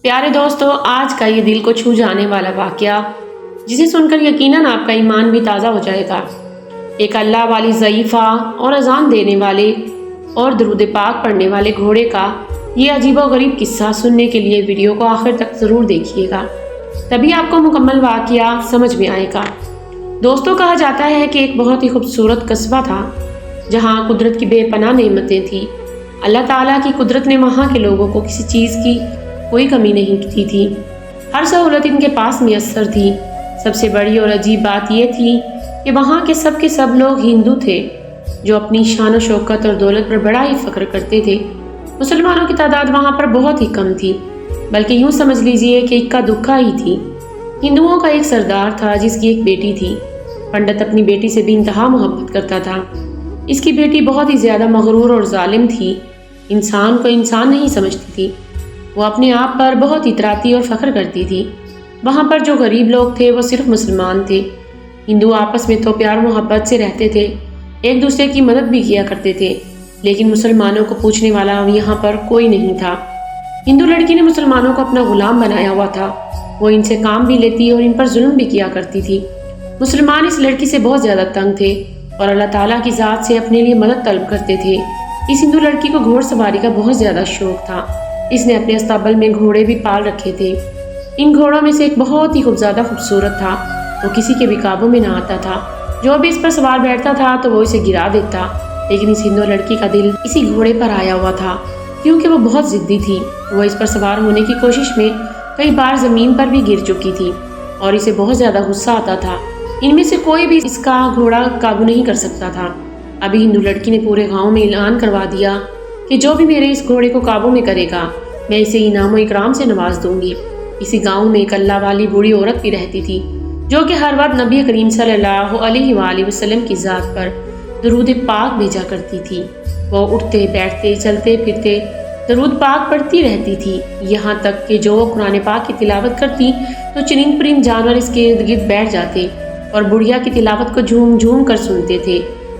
پیارے دوستو، آج کا یہ دل کو چھو جانے والا واقعہ جسے سن کر یقیناً آپ کا ایمان بھی تازہ ہو جائے گا۔ ایک اللہ والی ضعیفہ اور اذان دینے والے اور درود پاک پڑھنے والے گھوڑے کا یہ عجیب و غریب قصہ سننے کے لیے ویڈیو کو آخر تک ضرور دیکھیے گا، تبھی آپ کو مکمل واقعہ سمجھ میں آئے گا۔ دوستو، کہا جاتا ہے کہ ایک بہت ہی خوبصورت قصبہ تھا جہاں قدرت کی بے پناہ نعمتیں تھیں۔ اللہ تعالیٰ کی قدرت نے وہاں کے لوگوں کو کسی چیز کی کوئی کمی نہیں کی تھی، ہر سہولت ان کے پاس میسر تھی۔ سب سے بڑی اور عجیب بات یہ تھی کہ وہاں کے سب لوگ ہندو تھے جو اپنی شان و شوکت اور دولت پر بڑا ہی فخر کرتے تھے۔ مسلمانوں کی تعداد وہاں پر بہت ہی کم تھی، بلکہ یوں سمجھ لیجئے کہ اکا دکا ہی تھی۔ ہندوؤں کا ایک سردار تھا جس کی ایک بیٹی تھی۔ پنڈت اپنی بیٹی سے بھی انتہا محبت کرتا تھا۔ اس کی بیٹی بہت ہی زیادہ مغرور اور ظالم تھی، انسان کو انسان نہیں سمجھتی تھی۔ وہ اپنے آپ پر بہت اتراتی اور فخر کرتی تھی۔ وہاں پر جو غریب لوگ تھے وہ صرف مسلمان تھے۔ ہندو آپس میں تو پیار محبت سے رہتے تھے، ایک دوسرے کی مدد بھی کیا کرتے تھے، لیکن مسلمانوں کو پوچھنے والا یہاں پر کوئی نہیں تھا۔ ہندو لڑکی نے مسلمانوں کو اپنا غلام بنایا ہوا تھا، وہ ان سے کام بھی لیتی اور ان پر ظلم بھی کیا کرتی تھی۔ مسلمان اس لڑکی سے بہت زیادہ تنگ تھے اور اللہ تعالیٰ کی ذات سے اپنے لیے مدد طلب کرتے تھے۔ اس ہندو لڑکی کو گھوڑ سواری کا بہت زیادہ شوق تھا۔ اس نے اپنے استابل میں گھوڑے بھی پال رکھے تھے۔ ان گھوڑوں میں سے ایک بہت ہی زیادہ خوبصورت تھا، وہ کسی کے بھی قابو میں نہ آتا تھا۔ جو بھی اس پر سوار بیٹھتا تھا تو وہ اسے گرا دیتا، لیکن اس ہندو لڑکی کا دل اسی گھوڑے پر آیا ہوا تھا کیونکہ وہ بہت ضدی تھی۔ وہ اس پر سوار ہونے کی کوشش میں کئی بار زمین پر بھی گر چکی تھی اور اسے بہت زیادہ غصہ آتا تھا۔ ان میں سے کوئی بھی اس کا گھوڑا قابو نہیں کر سکتا تھا۔ ابھی ہندو لڑکی نے پورے گاؤں میں اعلان کروا دیا کہ جو بھی میرے اس گھوڑے کو قابو میں کرے گا میں اسے انعام و اکرام سے نواز دوں گی۔ اسی گاؤں میں ایک اللہ والی بوڑھی عورت بھی رہتی تھی جو کہ ہر وقت نبی کریم صلی اللہ علیہ وآلہ وسلم کی ذات پر درود پاک بھیجا کرتی تھی۔ وہ اٹھتے بیٹھتے چلتے پھرتے درود پاک پڑھتی رہتی تھی، یہاں تک کہ جو وہ قرآن پاک کی تلاوت کرتی تو چرند پرند جانور اس کے ارد گرد بیٹھ جاتے اور بڑھیا کی تلاوت کو جھوم جھوم کر سنتے تھے۔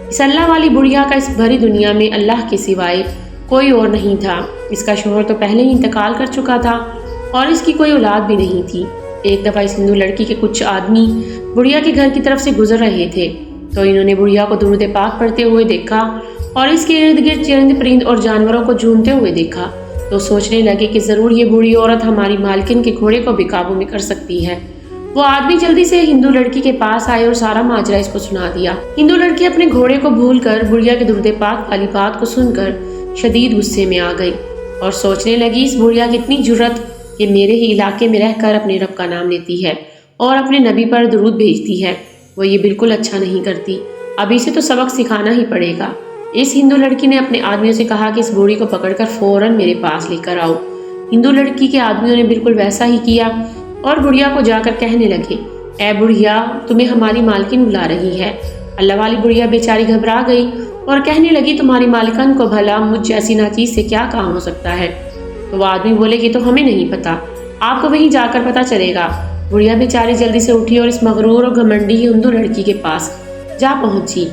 اس اللہ والی بڑھیا کا اس بھری دنیا میں اللہ کے سوائے کوئی اور نہیں تھا۔ اس کا شوہر تو پہلے ہی انتقال کر چکا تھا اور اس کی کوئی اولاد بھی نہیں تھی۔ ایک دفعہ اس ہندو لڑکی کے کچھ آدمی بڑھیا کے گھر کی طرف سے گزر رہے تھے تو انہوں نے بڑھیا کو درود پاک پڑھتے ہوئے دیکھا اور اس کے ارد گرد چرند پرند اور جانوروں کو جھومتے ہوئے دیکھا تو سوچنے لگے کہ ضرور یہ بوڑھی عورت ہماری مالکن کے گھوڑے کو بھی قابو میں کر سکتی ہے۔ وہ آدمی جلدی سے ہندو لڑکی کے پاس آئے اور سارا ماجرا اس کو سنا دیا۔ ہندو لڑکی اپنے گھوڑے کو بھول کر بڑھیا کے درود پاک والی بات کو سن کر شدید غصے میں آ گئی اور سوچنے لگی اس بڑھیا کی اتنی جرأت کہ میرے ہی علاقے میں رہ کر اپنے رب کا نام لیتی ہے اور اپنے نبی پر درود بھیجتی ہے، وہ یہ بالکل اچھا نہیں کرتی، اب اسے تو سبق سکھانا ہی پڑے گا۔ اس ہندو لڑکی نے اپنے آدمیوں سے کہا کہ اس بوڑھی کو پکڑ کر فوراً میرے پاس لے کر آؤ۔ ہندو لڑکی کے آدمیوں نے بالکل ویسا ہی کیا اور بڑھیا کو جا کر کہنے لگے، اے بڑھیا، تمہیں ہماری مالکن بلا رہی ہے۔ اللہ والی بڑھیا بیچاری گھبرا گئی اور کہنے لگی تمہاری مالکن کو بھلا مجھ جیسی ناچیز سے کیا کام ہو سکتا ہے؟ تو وہ آدمی بولے کہ تو ہمیں نہیں پتا، آپ کو وہیں جا کر پتا چلے گا۔ بڑھیا بیچاری جلدی سے اٹھی اور اس مغرور اور گھمنڈی ہندو لڑکی کے پاس جا پہنچی۔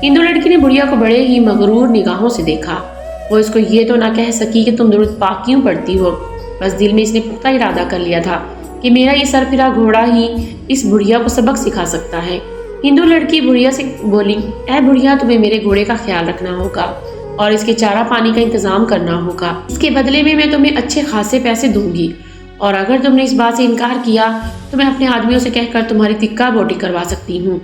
ہندو لڑکی نے بڑھیا کو بڑے ہی مغرور نگاہوں سے دیکھا۔ وہ اس کو یہ تو نہ کہہ سکی کہ تم درود پاک کیوں پڑھتی ہو، بس دل میں اس نے پختہ ارادہ کر لیا تھا کہ میرا یہ سر پھرا گھوڑا ہی اس بڑھیا کو سبق سکھا سکتا ہے۔ ہندو لڑکی بڑھیا سے بولی، اے بڑھیا، تمہیں میرے گھوڑے کا خیال رکھنا ہوگا اور اس کے چارہ پانی کا انتظام کرنا ہوگا۔ اس کے بدلے میں تمہیں اچھے خاصے پیسے دوں گی اور اگر تم نے اس بات سے انکار کیا تو میں اپنے آدمیوں سے کہہ کر تمہاری تکہ بوٹی کروا سکتی ہوں۔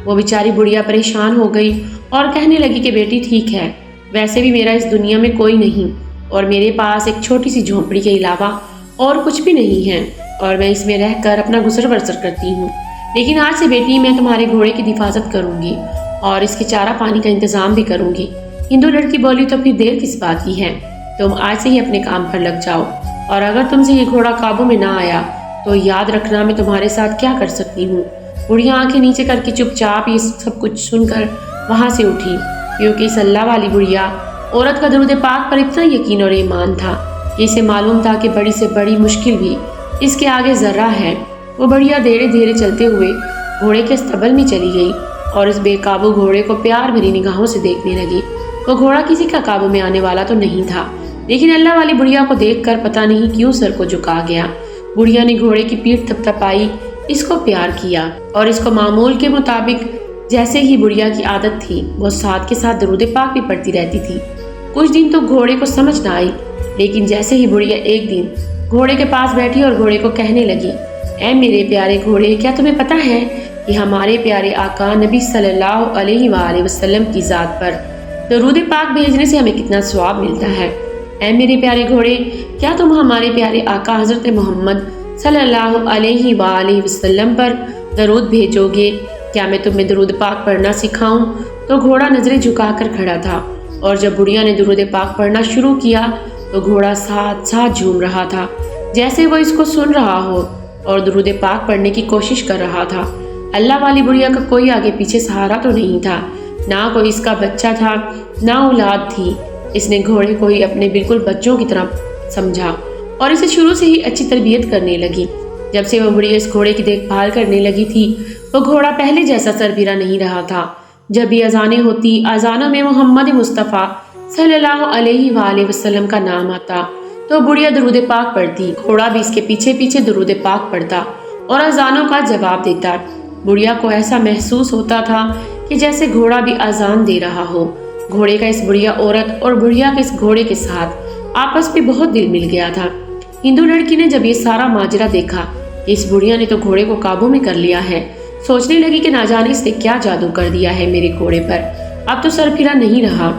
وہ بیچاری بڑھیا پریشان ہو گئی اور کہنے لگی کہ بیٹی ٹھیک ہے، ویسے بھی میرا اس دنیا میں کوئی نہیں اور میرے پاس ایک چھوٹی سی جھونپڑی کے علاوہ اور کچھ بھی نہیں ہے اور میں اس میں رہ کر اپنا گزر بسر کرتی ہوں، لیکن آج سے بیٹی میں تمہارے گھوڑے کی حفاظت کروں گی اور اس کے چارہ پانی کا انتظام بھی کروں گی۔ ہندو لڑکی بولی، تو پھر دیر کس بات کی ہے، تم آج سے ہی اپنے کام پر لگ جاؤ اور اگر تم سے یہ گھوڑا قابو میں نہ آیا تو یاد رکھنا میں تمہارے ساتھ کیا کر سکتی ہوں۔ بڑھیا آنکھیں نیچے کر کے چپ چاپ یہ سب کچھ سن کر وہاں سے اٹھی، کیونکہ اس اللہ والی بڑھیا عورت کا درود پاک پر اتنا یقین اور ایمان تھا کہ اسے معلوم تھا کہ بڑی سے بڑی مشکل بھی اس کے آگے ذرہ ہے۔ وہ بڑھیا دھیرے دھیرے چلتے ہوئے گھوڑے کے استبل میں چلی گئی اور اس بے قابو گھوڑے کو پیار بھری نگاہوں سے دیکھنے لگی۔ وہ گھوڑا کسی کا قابو میں آنے والا تو نہیں تھا، لیکن اللہ والی بڑھیا کو دیکھ کر پتہ نہیں کیوں سر کو جھکا گیا۔ بڑھیا نے گھوڑے کی پیٹھ تھپتھپائی، اس کو پیار کیا اور اس کو معمول کے مطابق جیسے ہی بڑھیا کی عادت تھی وہ ساتھ کے ساتھ درود پاک بھی پڑھتی رہتی تھی۔ کچھ دن تو گھوڑے کو سمجھ نہ آئی، لیکن جیسے ہی بڑھیا ایک دن گھوڑے کے پاس بیٹھی اور گھوڑے کو کہنے لگی، اے میرے پیارے گھوڑے، کیا تمہیں پتہ ہے کہ ہمارے پیارے آقا نبی صلی اللہ علیہ وآلہ وسلم کی ذات پر درود پاک بھیجنے سے ہمیں کتنا ثواب ملتا ہے؟ اے میرے پیارے گھوڑے، کیا تم ہمارے پیارے آقا حضرت محمد صلی اللہ علیہ وآلہ وسلم پر درود بھیجو گے؟ کیا میں تمہیں درود پاک پڑھنا سکھاؤں؟ تو گھوڑا نظریں جھکا کر کھڑا تھا، اور جب بڑھیا نے درود پاک پڑھنا شروع کیا تو گھوڑا ساتھ ساتھ جھوم رہا تھا، جیسے وہ اس کو سن رہا ہو اور درود پاک پڑھنے کی کوشش کر رہا تھا۔ اللہ والی بڑھیا کا کوئی آگے پیچھے سہارا تو نہیں تھا، نہ کوئی اس کا بچہ تھا، نہ اولاد تھی۔ اس نے گھوڑے کو ہی اپنے بالکل بچوں کی طرح سمجھا اور اسے شروع سے ہی اچھی تربیت کرنے لگی۔ جب سے وہ بڑھیا اس گھوڑے کی دیکھ بھال کرنے لگی تھی، وہ گھوڑا پہلے جیسا سربراہ نہیں رہا تھا۔ جب بھی اذانیں ہوتی، اذانوں میں محمد مصطفیٰ صلی اللہ علیہ وآلہ وسلم کا نام آتا تو بڑھیا درود پاک پڑھتی، گھوڑا بھی اس کے پیچھے پیچھے درود پاک پڑھتا اور اذانوں کا جواب دیتا۔ بڑھیا کو ایسا محسوس ہوتا تھا کہ جیسے گھوڑا بھی اذان دے رہا ہو۔ گھوڑے کا اس بڑھیا عورت اور بڑھیا کے اس گھوڑے کے ساتھ آپس میں بہت دل مل گیا تھا۔ ہندو لڑکی نے جب یہ سارا ماجرا دیکھا کہ اس بڑھیا نے تو گھوڑے کو قابو میں کر لیا ہے، سوچنے لگی کہ نہ جانے اس نے کیا جادو کر دیا ہے میرے گھوڑے پر، اب تو سر پھرا نہیں رہا،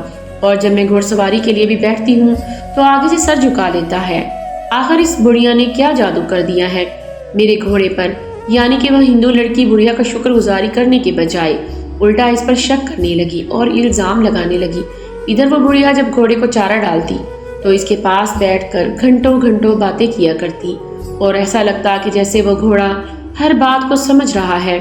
اور جب میں گھوڑ سواری کے لیے بھی بیٹھتی ہوں تو آگے سے سر جھکا لیتا ہے۔ آخر اس بڑھیا نے کیا جادو کر دیا ہے میرے گھوڑے پر؟ یعنی کہ وہ ہندو لڑکی بڑھیا کا شکر گزاری کرنے کے بجائے الٹا اس پر شک کرنے لگی اور الزام لگانے لگی۔ ادھر وہ بڑھیا جب گھوڑے کو چارہ ڈالتی تو اس کے پاس بیٹھ کر گھنٹوں گھنٹوں باتیں کیا کرتی اور ایسا لگتا کہ جیسے وہ گھوڑا ہر بات کو سمجھ رہا ہے،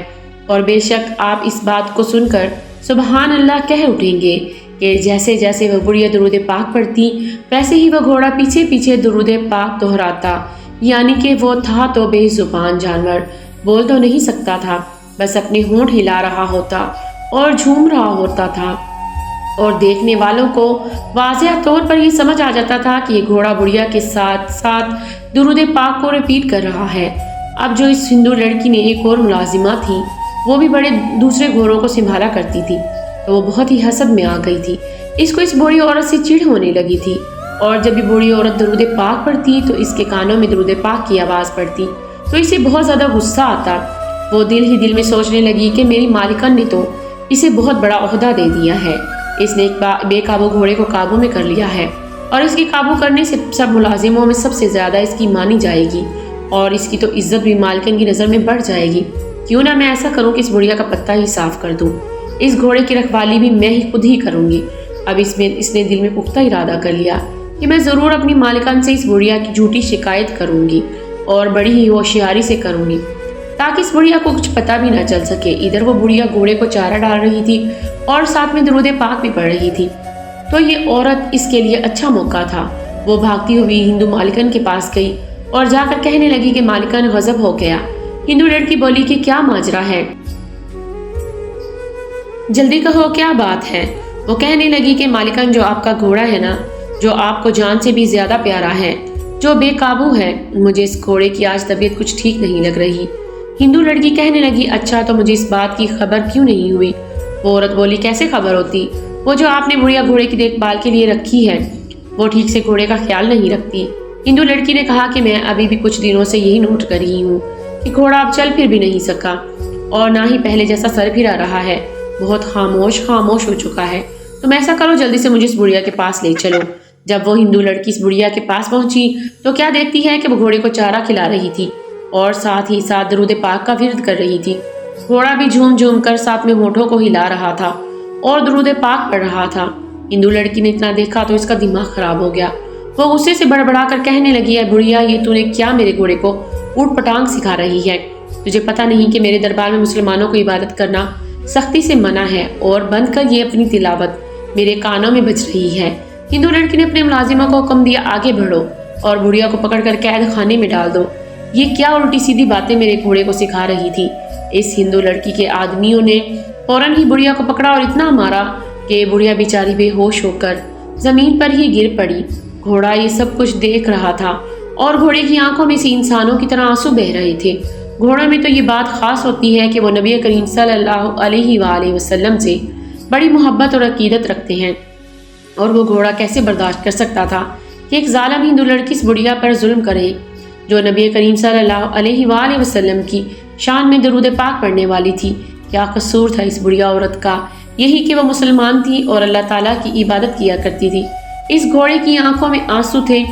اور بے شک آپ اس بات کو سن کر سبحان اللہ کہہ اٹھیں گے کہ جیسے جیسے وہ بڑھیا درود پاک پڑھتی ویسے ہی وہ گھوڑا پیچھے پیچھے درود پاک دہراتا، یعنی کہ وہ تھا تو بے زبان جانور، بول تو نہیں سکتا تھا، بس اپنے ہونٹ ہلا رہا ہوتا اور جھوم رہا ہوتا تھا، اور دیکھنے والوں کو واضح طور پر یہ سمجھ آ جاتا تھا کہ یہ گھوڑا بڑھیا کے ساتھ ساتھ درود پاک کو ریپیٹ کر رہا ہے۔ اب جو اس ہندو لڑکی نے ایک اور ملازمہ تھی، وہ بھی بڑے دوسرے گھوڑوں کو سنبھالا کرتی تھی، تو وہ بہت ہی حسد میں آ گئی تھی۔ اس کو اس بوڑھی عورت سے چڑ ہونے لگی تھی، اور جب بھی بوڑھی عورت درود پاک پڑھتی تو اس کے کانوں میں درود پاک کی آواز پڑتی تو اسے بہت زیادہ غصہ آتا۔ وہ دل ہی دل میں سوچنے لگی کہ میری مالکن نے تو اسے بہت بڑا عہدہ دے دیا ہے، اس نے ایک بے قابو گھوڑے کو قابو میں کر لیا ہے، اور اس کے قابو کرنے سے سب ملازموں میں سب سے زیادہ اس کی مانی جائے گی، اور اس کی تو عزت بھی مالکن کی نظر میں بڑھ جائے گی۔ کیوں نہ میں ایسا کروں کہ اس بڑھیا کا پتہ ہی صاف کر دوں، اس گھوڑے کی رکھوالی بھی میں ہی خود ہی کروں گی۔ اب اس نے دل میں پختہ ارادہ کر لیا کہ میں ضرور اپنی مالکن سے اس بڑھیا کی جھوٹی شکایت کروں گی، اور بڑی ہی ہوشیاری سے کروں گی تاکہ اس بڑھیا کو کچھ پتہ بھی نہ چل سکے۔ ادھر وہ بڑھیا گھوڑے کو چارہ ڈال رہی تھی اور ساتھ میں درود پاک بھی پڑھ رہی تھی، تو یہ عورت اس کے لیے اچھا موقع تھا۔ وہ بھاگتی ہوئی ہندو مالکن کے پاس گئی اور جا کر کہنے لگی کہ مالکن غضب ہو گیا۔ ہندو لڑکی بولی کہ کیا ماجرا ہے، جلدی کہو کیا بات ہے۔ وہ کہنے لگی کہ مالکن، جو آپ کا گھوڑا ہے نا، جو آپ کو جان سے بھی زیادہ پیارا ہے، جو بے قابو ہے، مجھے اس گھوڑے کی آج طبیعت کچھ ٹھیک نہیں لگ رہی۔ ہندو لڑکی کہنے لگی، اچھا تو مجھے اس بات کی خبر کیوں نہیں ہوئی؟ وہ عورت بولی، کیسے خبر ہوتی؟ وہ جو آپ نے بڑھیا گھوڑے کی دیکھ بھال کے لیے رکھی ہے، وہ ٹھیک سے گھوڑے کا خیال نہیں رکھتی۔ ہندو لڑکی نے کہا کہ میں ابھی بھی کچھ دنوں سے یہی نوٹ کر رہی ہوں کہ گھوڑا اب چل پھر بھی نہیں سکا، اور نہ ہی پہلے جیسا سر پھرا رہا ہے، بہت خاموش ہو چکا ہے۔ تم ایسا کرو، جلدی سے مجھے اس بڑھیا کے پاس لے چلو۔ جب وہ ہندو لڑکی اس بڑھیا کے پاس پہنچی تو کیا دیکھتی ہے کہ وہ گھوڑے کو چارہ کھلا رہی تھی اور ساتھ ہی ساتھ درود پاک کا ورد کر رہی تھی۔ گھوڑا بھی جھوم جھوم کر ساتھ میں ہونٹوں کو ہلا رہا تھا اور درود پاک پڑھ رہا تھا۔ ہندو لڑکی نے اتنا دیکھا تو اس کا دماغ خراب ہو گیا۔ وہ غصے سے بڑبڑا کر کہنے لگی، اے بڑھیا، یہ تو نے کیا میرے گھوڑے کو اوٹ پٹانگ سکھا رہی ہے؟ تجھے پتہ نہیں کہ میرے دربار میں مسلمانوں کو عبادت کرنا سختی سے منع ہے، اور بند کر یہ اپنی تلاوت میرے کانوں میں بج رہی ہے۔ ہندو لڑکی نے اپنے ملازمہ کو حکم دیا، آگے بڑھو اور بڑھیا کو پکڑ کر قید خانے میں ڈال دو۔ یہ کیا الٹی سیدھی باتیں میرے گھوڑے کو سکھا رہی تھی؟ اس ہندو لڑکی کے آدمیوں نے فوراً ہی بڑھیا کو پکڑا اور اتنا مارا کہ بڑھیا بیچاری بے ہوش ہو کر زمین پر ہی گر پڑی۔ گھوڑا یہ سب کچھ دیکھ رہا تھا اور گھوڑے کی آنکھوں میں سے انسانوں کی طرح آنسو بہہ رہے تھے۔ گھوڑوں میں تو یہ بات خاص ہوتی ہے کہ وہ نبی کریم صلی اللہ علیہ وآلہ وسلم سے بڑی محبت اور عقیدت رکھتے ہیں، اور وہ گھوڑا کیسے برداشت کر سکتا تھا کہ ایک ظالم ہندو لڑکی اس بڑھیا پر ظلم کرے جو نبی کریم صلی اللہ علیہ وآلہ وسلم کی شان میں درود پاک پڑھنے والی تھی۔ کیا قصور تھا اس بڑھیا عورت کا؟ یہی کہ وہ مسلمان تھی اور اللہ تعالیٰ کی عبادت کیا کرتی تھی۔ اس گھوڑے کی آنکھوں میں آنسو تھے،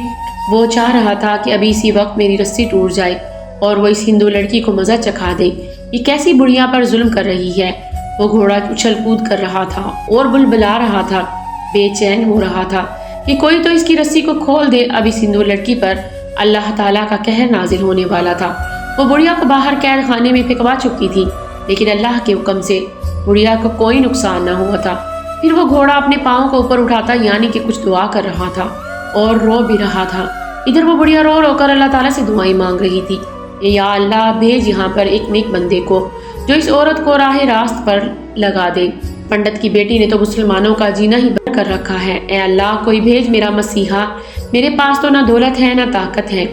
وہ چاہ رہا تھا کہ ابھی اسی وقت میری رسی ٹوٹ جائے اور وہ اس ہندو لڑکی کو مزہ چکھا دے۔ یہ کیسی بڑھیا پر ظلم کر رہی ہے؟ وہ گھوڑا اچھل کود کر رہا تھا اور بلبلا رہا تھا، بے چین ہو رہا تھا کہ کوئی تو اس کی رسی کو کھول دے۔ اب اس ہندو لڑکی پر اللہ تعالیٰ کا قہر نازل ہونے والا تھا۔ وہ بڑھیا کو باہر قید خانے میں پھینکوا چکی تھی، لیکن اللہ کے حکم سے بڑھیا کو کوئی نقصان نہ ہوا تھا۔ پھر وہ گھوڑا اپنے پاؤں کو اوپر اٹھاتا یعنی کہ کچھ دعا کر رہا تھا اور رو بھی رہا تھا۔ ادھر وہ بڑھیا رو رو کر اللہ تعالیٰ سے دعائیں مانگ رہی تھی، یا اللہ بھیج یہاں پر ایک نیک بندے کو جو اس عورت کو راہ راست پر لگا دے۔ پنڈت کی بیٹی نے تو مسلمانوں کا جینا ہی بند کر رکھا ہے۔ اے اللہ کوئی بھیج میرا مسیحا، میرے پاس تو نہ دولت ہے نہ طاقت ہے،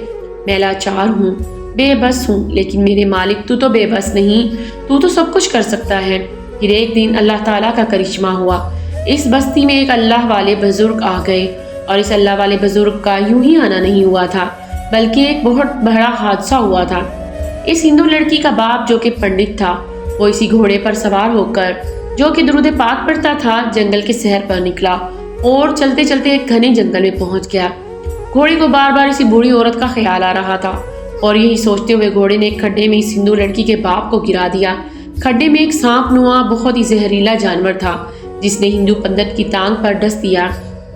میں لاچار ہوں، بے بس ہوں، لیکن میرے مالک تو بے بس نہیں، تو سب کچھ کر سکتا ہے۔ پھر ایک دن اللہ تعالیٰ کا کرشمہ ہوا، اس بستی میں ایک اللہ والے بزرگ آ گئے، اور اس اللہ والے بزرگ کا یوں ہی آنا نہیں ہوا تھا بلکہ ایک بہت بڑا حادثہ ہوا تھا۔ اس ہندو لڑکی کا باپ جو کہ پنڈت تھا، وہ اسی گھوڑے پر سوار ہو کر جو کہ درود پاک پڑھتا تھا جنگل کے سیر پر نکلا اور چلتے چلتے ایک گھنے جنگل میں پہنچ گیا۔ گھوڑے کو بار بار اسی بوڑھی عورت کا خیال آ رہا تھا اور یہی سوچتے ہوئے گھوڑے نے ایک کھڈے میں اس ہندو لڑکی کے باپ کو گرا دیا۔ کھڈے میں ایک سانپ نما بہت ہی زہریلا جانور تھا جس نے ہندو پنڈت کی ٹانگ پر ڈس دیا۔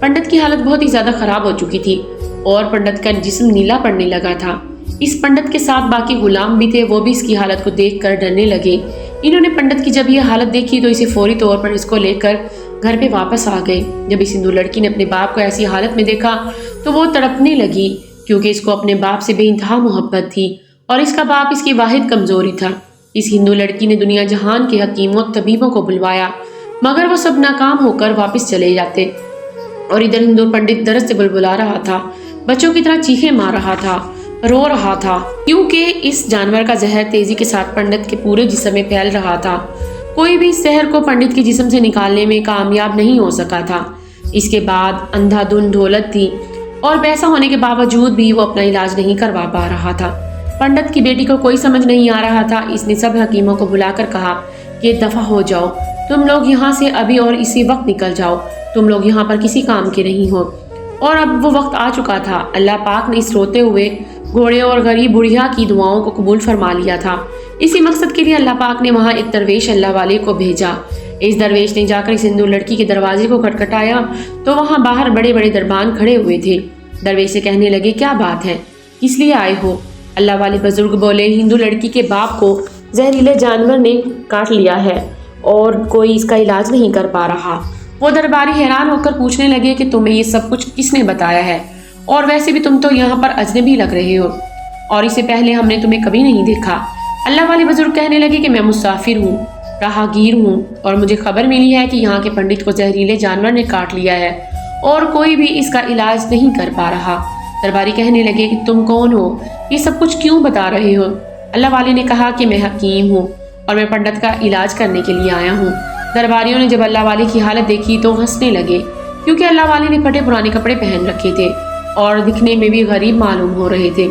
پنڈت کی حالت بہت ہی زیادہ خراب ہو چکی تھی اور پنڈت کا جسم نیلا پڑنے لگا تھا۔ اس پنڈت کے ساتھ باقی غلام بھی تھے، وہ بھی اس کی حالت کو دیکھ کر ڈرنے لگے۔ انہوں نے پنڈت کی جب یہ حالت دیکھی تو اسے فوری طور پر اس کو لے کر گھر پہ واپس آ گئے۔ جب اس ہندو لڑکی نے اپنے باپ کو ایسی حالت میں دیکھا تو وہ تڑپنے لگی، کیونکہ اس کو اپنے باپ سے بے انتہا محبت تھی اور اس کا باپ اس کی واحد کمزوری تھا۔ اس ہندو لڑکی نے دنیا جہان کے حکیموں طبیبوں کو بلوایا، مگر وہ سب ناکام ہو کر واپس چلے جاتے، اور ادھر ہندو پنڈت درد سے بلبلا رہا تھا، بچوں کی طرح چیخیں مار رہا تھا، رو رہا تھا، کیونکہ اس جانور کا زہر تیزی کے ساتھ پنڈت کے پورے جسم میں پھیل رہا تھا۔ کوئی بھی اس زہر کو پنڈت کے جسم سے نکالنے میں کامیاب نہیں ہو سکا تھا۔ اس کے بعد اندھا دھند دولت تھی اور پیسہ ہونے کے باوجود بھی وہ اپنا علاج نہیں کروا پا رہا تھا۔ پنڈت کی بیٹی کو کوئی سمجھ نہیں آ رہا تھا۔ اس نے سب حکیموں کو بلا کر کہا کہ دفع ہو جاؤ، تم لوگ یہاں سے ابھی اور اسی وقت نکل جاؤ، تم لوگ یہاں پر کسی کام کے نہیں ہو۔ اور اب وہ وقت آ چکا تھا۔ اللہ پاک نے اس روتے ہوئے گھوڑے اور غریب بڑھیا کی دعاؤں کو قبول فرما لیا تھا۔ اسی مقصد کے لیے اللہ پاک نے وہاں ایک درویش اللہ والے کو بھیجا۔ اس درویش نے جا کر اس ہندو لڑکی کے دروازے کو کھٹکھٹایا تو وہاں باہر بڑے بڑے دربان کھڑے ہوئے تھے۔ درویش سے کہنے لگے، کیا بات ہے، کس لیے آئے ہو؟ اللہ والے بزرگ بولے، ہندو لڑکی کے باپ کو زہریلے جانور نے کاٹ لیا ہے اور کوئی اس کا علاج نہیں کر پا رہا۔ وہ درباری حیران ہو کر پوچھنے لگے کہ تمہیں یہ سب کچھ کس نے بتایا ہے، اور ویسے بھی تم تو یہاں پر اجنبی لگ رہے ہو اور اس سے پہلے ہم نے تمہیں کبھی نہیں دیکھا۔ اللہ والے بزرگ کہنے لگے کہ میں مسافر ہوں، راہگیر ہوں، اور مجھے خبر ملی ہے کہ یہاں کے پنڈت کو زہریلے جانور نے کاٹ لیا ہے اور کوئی بھی اس کا علاج نہیں کر پا رہا۔ درباری کہنے لگے کہ تم کون ہو، یہ سب کچھ کیوں بتا رہے ہو؟ اللہ والے نے کہا کہ میں حکیم ہوں اور میں پنڈت کا علاج کرنے کے لیے آیا ہوں۔ درباریوں نے جب اللہ والے کی حالت دیکھی تو ہنسنے لگے، کیونکہ اللہ والے نے پھٹے پرانے کپڑے پہن رکھے تھے اور دکھنے میں بھی غریب معلوم ہو رہے تھے۔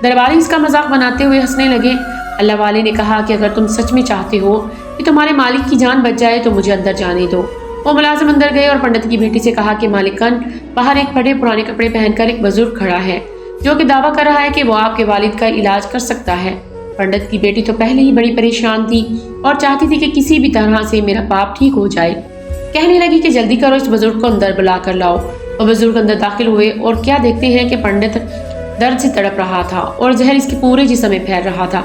درباری اس کا مذاق بناتے ہوئے ہنسنے لگے۔ اللہ والے نے کہا کہ اگر تم سچ میں چاہتے ہو کہ تمہارے مالک کی جان بچ جائے تو مجھے اندر جانے دو۔ وہ ملازم اندر گئے اور پنڈت کی بیٹی سے کہا کہ مالکن، باہر ایک پھٹے پرانے کپڑے پہن کر ایک بزرگ کھڑا ہے جو کہ دعویٰ کر رہا ہے کہ وہ آپ کے والد کا علاج کر سکتا ہے۔ پنڈت کی بیٹی تو پہلے ہی بڑی پریشان تھی اور چاہتی تھی کہ کسی بھی طرح سے میرا باپ ٹھیک ہو جائے۔ کہنے لگی کہ جلدی کرو، اس بزرگ کو اندر بلا کر لاؤ۔ وہ بزرگ اندر داخل ہوئے اور کیا دیکھتے ہیں کہ پنڈت درد سے تڑپ رہا تھا اور زہر اس کے پورے جسم میں پھیل رہا تھا۔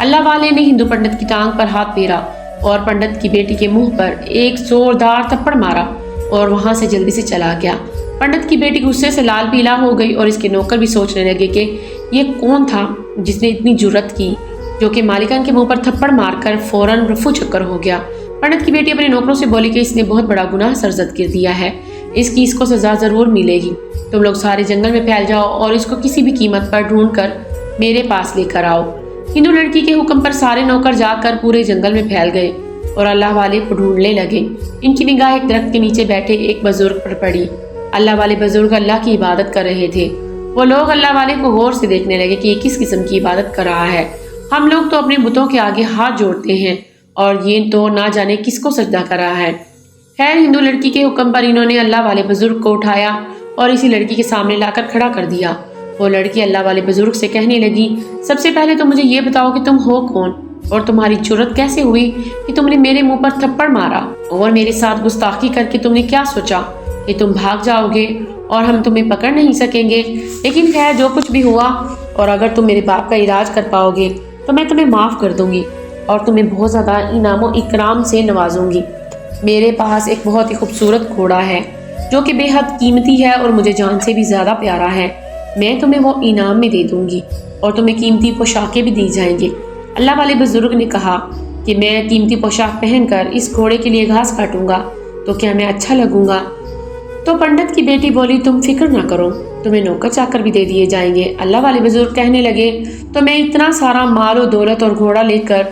اللہ والے نے ہندو پنڈت کی ٹانگ پر ہاتھ پھیرا اور پنڈت کی بیٹی کے منہ پر ایک زوردار تھپڑ مارا اور وہاں سے جلدی سے چلا گیا۔ پنڈت کی بیٹی غصے سے لال پیلا ہو گئی اور اس کے نوکر بھی سوچنے لگے کہ یہ کون تھا جس نے اتنی جرت کی، جو کہ مالکان کے منہ پر تھپڑ مار کر فوراً رفو چکر ہو گیا۔ پنڈت کی بیٹی اپنے نوکروں سے بولی کہ اس نے بہت بڑا گناہ سرزد کر دیا ہے، اس کی اس کو سزا ضرور ملے گی۔ تم لوگ سارے جنگل میں پھیل جاؤ اور اس کو کسی بھی قیمت پر ڈھونڈ کر میرے پاس لے کر آؤ۔ ہندو لڑکی کے حکم پر سارے نوکر جا کر پورے جنگل میں پھیل گئے اور اللہ والے کو ڈھونڈنے لگے۔ ان کی نگاہ ایک درخت کے نیچے بیٹھے ایک بزرگ پر پڑی۔ اللہ والے بزرگ اللہ کی عبادت کر رہے تھے۔ وہ لوگ اللہ والے کو غور سے دیکھنے لگے کہ یہ کس قسم کی عبادت کر رہا ہے۔ ہم لوگ تو اپنے بتوں کے آگے ہاتھ جوڑتے ہیں اور یہ تو نہ جانے کس کو سجدہ کر رہا ہے۔ خیر، ہندو لڑکی کے حکم پر انہوں نے اللہ والے بزرگ کو اٹھایا اور اسی لڑکی کے سامنے لا کر کھڑا کر دیا۔ وہ لڑکی اللہ والے بزرگ سے کہنے لگی، سب سے پہلے تو مجھے یہ بتاؤ کہ تم ہو کون اور تمہاری جرت کیسے ہوئی کہ تم نے میرے منہ پر تھپڑ مارا اور میرے ساتھ گستاخی کر کے تم نے کیا سوچا کہ تم بھاگ جاؤ گے اور ہم تمہیں پکڑ نہیں سکیں گے؟ لیکن خیر، جو کچھ بھی ہوا، اور اگر تم میرے باپ کا علاج کر پاؤ گے تو میں تمہیں معاف کر دوں گی اور تمہیں بہت زیادہ انعام و اکرام سے نوازوں گی۔ میرے پاس ایک بہت ہی خوبصورت گھوڑا ہے جو کہ بے حد قیمتی ہے اور مجھے جان سے بھی زیادہ پیارا ہے۔ میں تمہیں وہ انعام میں دے دوں گی اور تمہیں قیمتی پوشاکیں بھی دی جائیں گے۔ اللہ والے بزرگ نے کہا کہ میں قیمتی پوشاک پہن کر اس گھوڑے کے لیے گھاس کاٹوں گا تو کیا میں اچھا لگوں گا؟ تو پنڈت کی بیٹی بولی، تم فکر نہ کرو، تمہیں نوکر چاکر بھی دے دیے جائیں گے۔ اللہ والے بزرگ کہنے لگے، تو میں اتنا سارا مال و دولت اور گھوڑا لے کر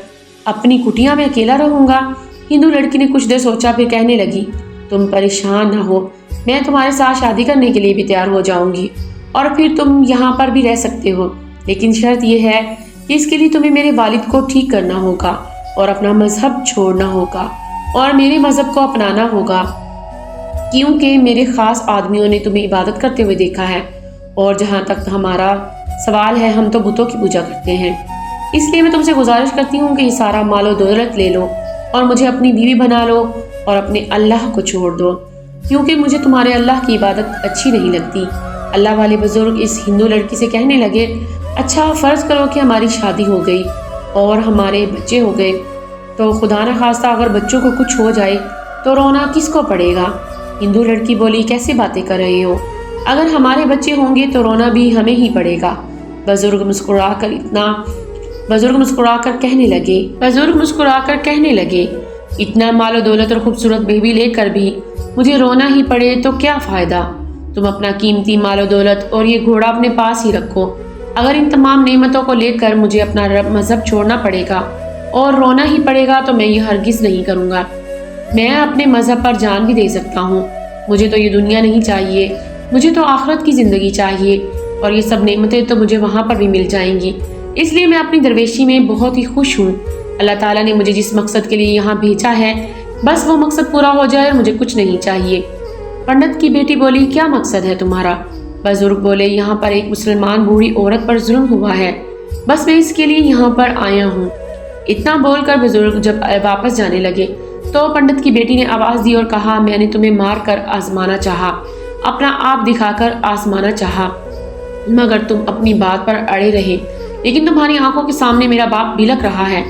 اپنی کٹیا میں اکیلا رہوں گا؟ ہندو لڑکی نے کچھ دیر سوچا، پھر کہنے لگی، تم پریشان نہ ہو، میں تمہارے ساتھ شادی کرنے کے لیے بھی تیار ہو جاؤں گی اور پھر تم یہاں پر بھی رہ سکتے ہو، لیکن شرط یہ ہے کہ اس کے لیے تمہیں میرے والد کو ٹھیک کرنا ہوگا اور اپنا مذہب چھوڑنا ہوگا اور میرے مذہب کو اپنانا ہوگا، کیونکہ میرے خاص آدمیوں نے تمہیں عبادت کرتے ہوئے دیکھا ہے، اور جہاں تک ہمارا سوال ہے، ہم تو بتوں کی پوجا کرتے ہیں۔ اس لیے میں تم سے گزارش کرتی ہوں کہ یہ سارا مال و دولت لے لو اور مجھے اپنی بیوی بنا لو اور اپنے اللہ کو چھوڑ دو، کیونکہ مجھے تمہارے اللہ کی عبادت اچھی نہیں لگتی۔ اللہ والے بزرگ اس ہندو لڑکی سے کہنے لگے، اچھا فرض کرو کہ ہماری شادی ہو گئی اور ہمارے بچے ہو گئے، تو خدا نہ خواستہ اگر بچوں کو کچھ ہو جائے تو رونا کس کو پڑے گا؟ ہندو لڑکی بولی، کیسی باتیں کر رہے ہو؟ اگر ہمارے بچے ہوں گے تو رونا بھی ہمیں ہی پڑے گا۔ بزرگ مسکرا کر کہنے لگے، اتنا مال و دولت اور خوبصورت بیوی لے کر بھی مجھے رونا ہی پڑے تو کیا فائدہ؟ تم اپنا قیمتی مال و دولت اور یہ گھوڑا اپنے پاس ہی رکھو۔ اگر ان تمام نعمتوں کو لے کر مجھے اپنا مذہب چھوڑنا پڑے گا اور رونا ہی پڑے گا تو میں یہ ہرگز نہیں کروں گا۔ میں اپنے مذہب پر جان بھی دے سکتا ہوں۔ مجھے تو یہ دنیا نہیں چاہیے، مجھے تو آخرت کی زندگی چاہیے، اور یہ سب نعمتیں تو مجھے وہاں پر بھی مل جائیں گی۔ اس لیے میں اپنی درویشی میں بہت ہی خوش ہوں۔ اللہ تعالیٰ نے مجھے جس مقصد کے لیے یہاں بھیجا ہے، بس وہ مقصد پورا ہو جائے اور مجھے کچھ نہیں چاہیے۔ پنڈت کی بیٹی بولی، کیا مقصد ہے تمہارا؟ بزرگ بولے، یہاں پر ایک مسلمان بوڑھی عورت پر ظلم ہوا ہے، بس میں اس کے لیے یہاں پر آیا ہوں۔ اتنا بول کر بزرگ جب واپس جانے لگے تو پنڈت کی بیٹی نے آواز دی اور کہا، میں نے تمہیں مار کر آزمانا چاہا، اپنا آپ دکھا کر آزمانا چاہا، مگر تم اپنی بات پر اڑے رہے۔ لیکن تمہاری آنکھوں کے سامنے میرا باپ بلک رہا ہے،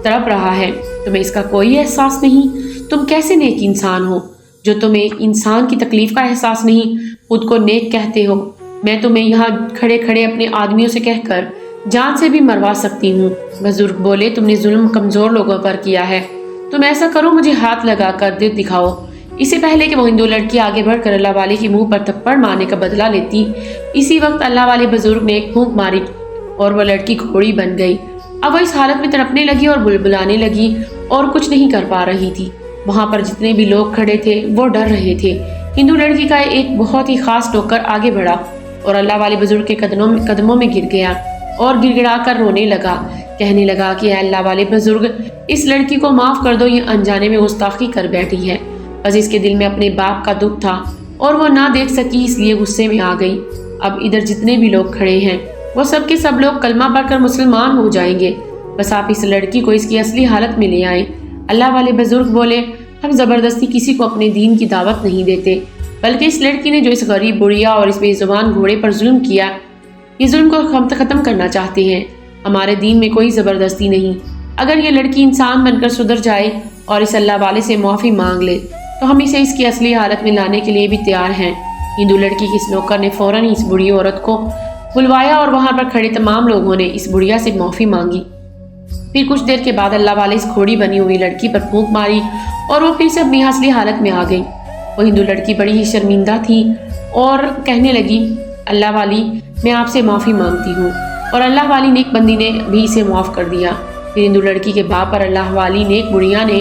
تڑپ رہا ہے، تمہیں اس کا کوئی احساس نہیں؟ تم کیسے نیک انسان ہو جو تمہیں انسان کی تکلیف کا احساس نہیں، خود کو نیک کہتے ہو؟ میں تمہیں یہاں کھڑے کھڑے اپنے آدمیوں سے کہہ کر جان سے بھی مروا سکتی ہوں۔ بزرگ بولے، تم نے ظلم کمزور لوگوں پر کیا ہے، تم ایسا کرو، مجھے ہاتھ لگا کر دل دکھاؤ۔ اس سے پہلے کہ وہ ہندو لڑکی آگے بڑھ کر اللہ والے کے منہ پر تھپڑ مارنے کا بدلہ لیتی، اسی وقت اللہ والے بزرگ نے ایک پھونک ماری اور وہ لڑکی گھوڑی بن گئی۔ اب وہ اس حالت میں تڑپنے لگی اور بلبلانے لگی اور کچھ نہیں کر پا رہی تھی۔ وہاں پر جتنے بھی لوگ کھڑے تھے وہ ڈر رہے تھے۔ ہندو لڑکی کا ایک بہت ہی خاص نوکر آگے بڑھا اور اللہ والے بزرگ کے قدموں میں گر گیا اور گڑ گڑا کر رونے لگا، کہنے لگا کہ اے اللہ والے بزرگ، اس لڑکی کو معاف کر دو، یہ انجانے میں گستاخی کر بیٹھی ہے۔ بس اس کے دل میں اپنے باپ کا دکھ تھا اور وہ نہ دیکھ سکی، اس لیے غصے میں آ گئی۔ اب ادھر جتنے بھی لوگ کھڑے ہیں وہ سب کے سب لوگ کلمہ پڑھ کر مسلمان ہو جائیں گے، بس آپ اس لڑکی کو اس کی اصلی حالت میں لے آئیں۔ اللہ والے بزرگ بولے، ہم زبردستی کسی کو اپنے دین کی دعوت نہیں دیتے، بلکہ اس لڑکی نے جو اس غریب بڑھیا اور اس بے زبان گھوڑے پر ظلم کیا، یہ ظلم کو ختم کرنا چاہتے ہیں۔ ہمارے دین میں کوئی زبردستی نہیں۔ اگر یہ لڑکی انسان بن کر سدھر جائے اور اس اللہ والے سے معافی مانگ لے تو ہم اسے اس کی اصلی حالت میں لانے کے لیے بھی تیار ہیں۔ ہندو لڑکی کی اس نوکر نے فوراً اس بڑھی عورت کو بلوایا اور وہاں پر کھڑے تمام لوگوں نے اس بڑھیا سے معافی مانگی۔ پھر کچھ دیر کے بعد اللہ والے اس گھوڑی بنی ہوئی لڑکی پر پھونک ماری اور وہ پھر سے اپنی اصلی حالت میں آ گئی۔ وہ ہندو لڑکی بڑی ہی شرمندہ تھی اور کہنے لگی اللہ والی میں آپ سے معافی مانگتی ہوں، اور اللہ والی نیک بندی نے بھی اسے معاف کر دیا۔ پھر ہندو لڑکی کے باپ پر اللہ والی نیک بڑھیا نے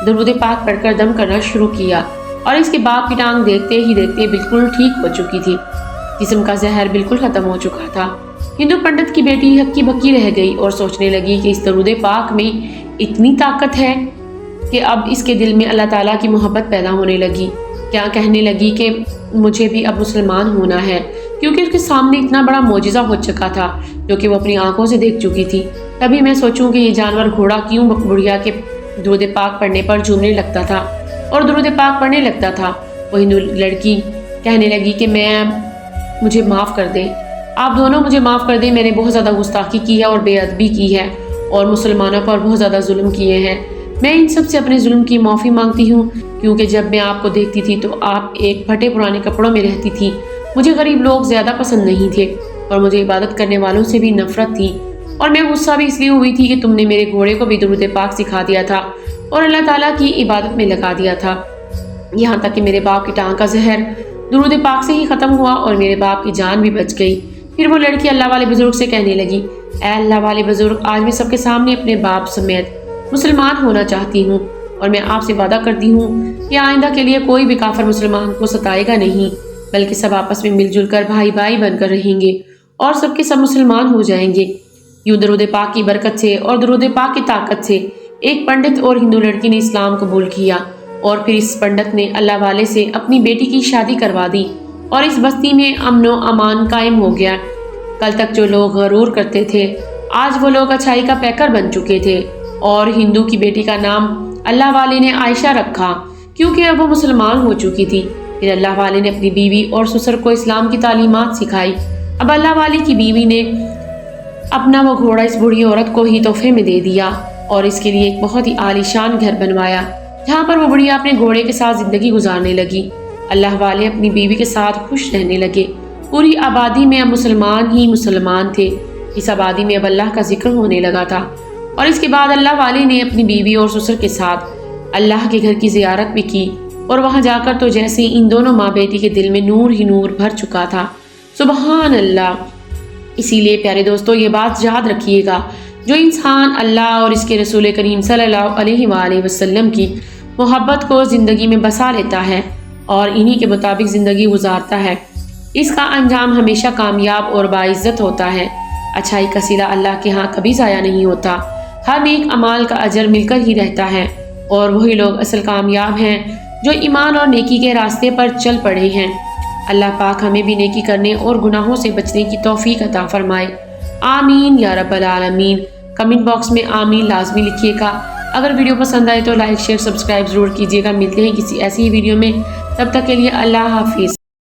درود پاک پڑھ کر دم کرنا شروع کیا اور اس کے باپ کی ٹانگ دیکھتے ہی دیکھتے بالکل ٹھیک ہو چکی تھی، جسم کا زہر بالکل ختم ہو چکا تھا۔ ہندو پنڈت کی بیٹی ہکی بکی رہ گئی اور سوچنے لگی کہ اس درود پاک میں اتنی طاقت ہے کہ اب اس کے دل میں اللہ تعالیٰ کی محبت پیدا ہونے لگی۔ کیا کہنے لگی کہ مجھے بھی اب مسلمان ہونا ہے، کیونکہ اس کے سامنے اتنا بڑا معجزہ ہو چکا تھا جو کہ وہ اپنی آنکھوں سے دیکھ چکی تھی۔ تبھی میں سوچوں کہ یہ جانور گھوڑا کیوں بڑھیا کے درود پاک پڑھنے پر جھومنے لگتا تھا اور درود پاک پڑھنے لگتا تھا۔ وہ ہندو لڑکی کہنے لگی کہ مجھے معاف کر دیں، آپ دونوں مجھے معاف کر دیں، میں نے بہت زیادہ گستاخی کی ہے اور بے ادبی کی ہے اور مسلمانوں پر بہت زیادہ ظلم کیے ہیں۔ میں ان سب سے اپنے ظلم کی معافی مانگتی ہوں، کیونکہ جب میں آپ کو دیکھتی تھی تو آپ ایک پھٹے پرانے کپڑوں میں رہتی تھی۔ مجھے غریب لوگ زیادہ پسند نہیں تھے اور مجھے عبادت کرنے والوں سے بھی نفرت تھی، اور میں غصہ بھی اس لیے ہوئی تھی کہ تم نے میرے گھوڑے کو بھی درود پاک سکھا دیا تھا اور اللہ تعالیٰ کی عبادت میں لگا دیا تھا، یہاں تک کہ میرے باپ کی ٹانگ کا زہر درود پاک سے ہی ختم ہوا اور میرے باپ کی جان بھی بچ گئی۔ پھر وہ لڑکی اللہ والے بزرگ سے کہنے لگی اے اللہ والے بزرگ، آج میں سب کے سامنے اپنے باپ سمیت مسلمان ہونا چاہتی ہوں، اور میں آپ سے وعدہ کرتی ہوں کہ آئندہ کے لیے کوئی بھی کافر مسلمان کو ستائے گا نہیں، بلکہ سب آپس میں مل جل کر بھائی بھائی بن کر رہیں گے اور سب کے سب مسلمان ہو جائیں گے۔ یوں درود پاک کی برکت سے اور درود پاک کی طاقت سے ایک پنڈت اور ہندو لڑکی نے اسلام قبول کیا، اور پھر اس پنڈت نے اللہ والے سے اپنی بیٹی کی شادی کروا دی اور اس بستی میں امن و امان قائم ہو گیا۔ کل تک جو لوگ غرور کرتے تھے، آج وہ لوگ اچھائی کا پیکر بن چکے تھے، اور ہندو کی بیٹی کا نام اللہ والے نے عائشہ رکھا کیونکہ اب وہ مسلمان ہو چکی تھی۔ پھر اللہ والے نے اپنی بیوی اور سسر کو اسلام کی تعلیمات سکھائی۔ اب اللہ والی کی بیوی نے اپنا وہ گھوڑا اس بوڑھی عورت کو ہی تحفے میں دے دیا اور اس کے لیے ایک بہت ہی عالیشان گھر بنوایا، جہاں پر وہ بڑھیا اپنے گھوڑے کے ساتھ زندگی گزارنے لگی۔ اللہ والے اپنی بیوی کے ساتھ خوش رہنے لگے۔ پوری آبادی میں اب مسلمان ہی مسلمان تھے۔ اس آبادی میں اب اللہ کا ذکر ہونے لگا تھا، اور اس کے بعد اللہ والے نے اپنی بیوی اور سسر کے ساتھ اللہ کے گھر کی زیارت بھی کی، اور وہاں جا کر تو جیسے ان دونوں ماں بیٹی کے دل میں نور ہی نور بھر چکا تھا۔ سبحان اللہ۔ اسی لیے پیارے دوستو، یہ بات یاد رکھیے گا، جو انسان اللہ اور اس کے رسول کریم صلی اللہ علیہ وآلہ وسلم کی محبت کو زندگی میں بسا لیتا ہے اور انہی کے مطابق زندگی گزارتا ہے، اس کا انجام ہمیشہ کامیاب اور باعزت ہوتا ہے۔ اچھائی کا صلہ اللہ کے ہاں کبھی ضائع نہیں ہوتا، ہر نیک اعمال کا اجر مل کر ہی رہتا ہے، اور وہی لوگ اصل کامیاب ہیں جو ایمان اور نیکی کے راستے پر چل پڑے ہیں۔ اللہ پاک ہمیں بھی نیکی کرنے اور گناہوں سے بچنے کی توفیق عطا فرمائے۔ آمین یا رب العالمین۔ کمنٹ باکس میں آمین لازمی لکھیے گا۔ اگر ویڈیو پسند آئے تو لائک شیئر سبسکرائب ضرور کیجیے گا۔ ملتے ہیں کسی ایسی ہی ویڈیو میں، تب تک کے لیے اللہ حافظ۔